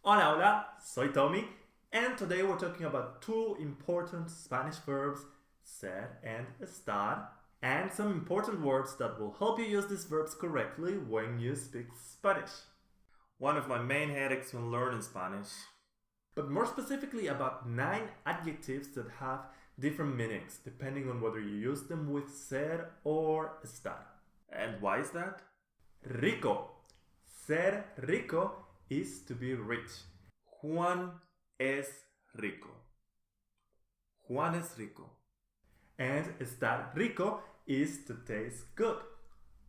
Hola, hola, soy Tommy, and today we're talking about two important Spanish verbs, ser and estar, and some important words that will help you use these verbs correctly when you speak Spanish. One of my main headaches when learning Spanish. But more specifically about 9 adjectives that have different meanings depending on whether you use them with ser or estar. And why is that? Rico. Ser rico is to be rich. Juan es rico. Juan es rico. And estar rico is to taste good.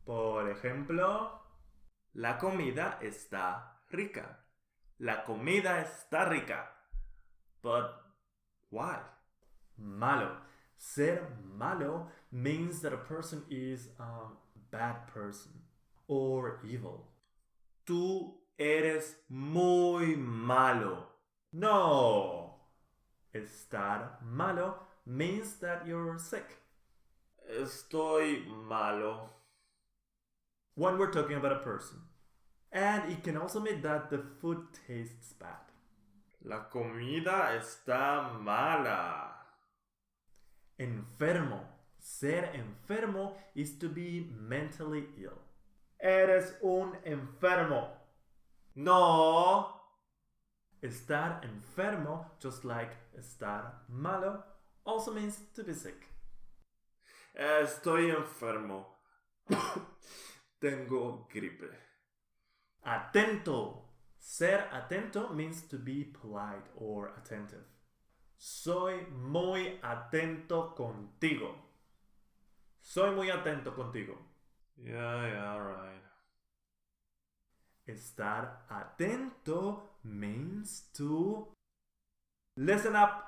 Por ejemplo, la comida está rica. La comida está rica. But why? Malo. Ser malo means that a person is a bad person or evil. Tú eres muy malo. No. Estar malo means that you're sick. Estoy malo. When we're talking about a person. And it can also mean that the food tastes bad. La comida está mala. Enfermo. Ser enfermo is to be mentally ill. Eres un enfermo. No. Estar enfermo, just like estar malo, also means to be sick. Estoy enfermo. Tengo gripe. Atento. Ser atento means to be polite or attentive. Soy muy atento contigo. Soy muy atento contigo. Yeah, right. Estar atento means to listen up.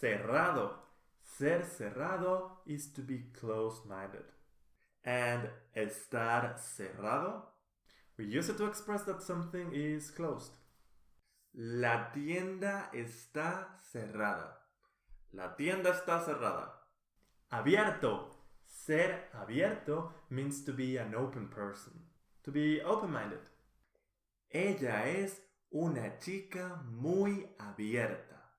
Cerrado. Ser cerrado is to be close-minded. And estar cerrado? We use it to express that something is closed. La tienda está cerrada. La tienda está cerrada. Abierto. Ser abierto means to be an open person, to be open-minded. Ella es una chica muy abierta.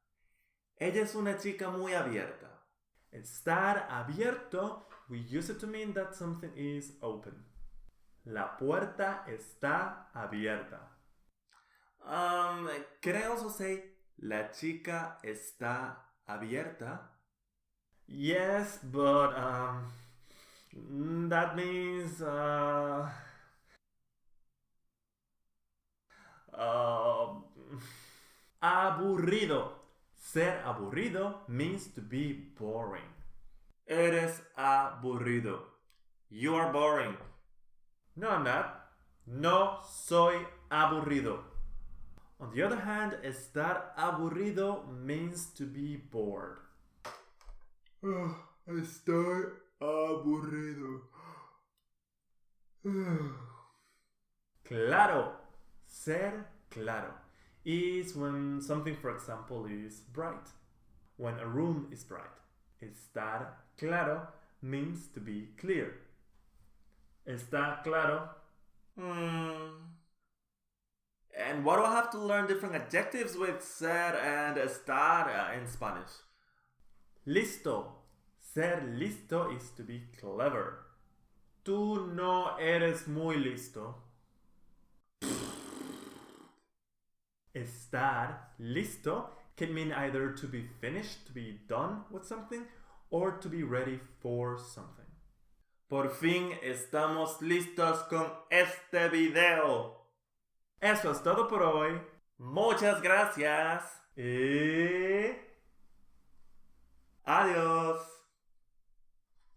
Ella es una chica muy abierta. Estar abierto, we use it to mean that something is open. La puerta está abierta. Can I also say la chica está abierta? Yes, but that means aburrido. Ser aburrido means to be boring. Eres aburrido. You are boring. No, I'm not. No soy aburrido. On the other hand, estar aburrido means to be bored. Estoy aburrido. Claro. Ser claro is when something, for example, is bright. When a room is bright. Estar claro means to be clear. Está claro. And why do I have to learn different adjectives with ser and estar in Spanish? Listo. Ser listo is to be clever. Tú no eres muy listo. Estar listo can mean either to be finished, to be done with something, or to be ready for something. Por fin estamos listos con este video. Eso es todo por hoy. Muchas gracias. Y adiós.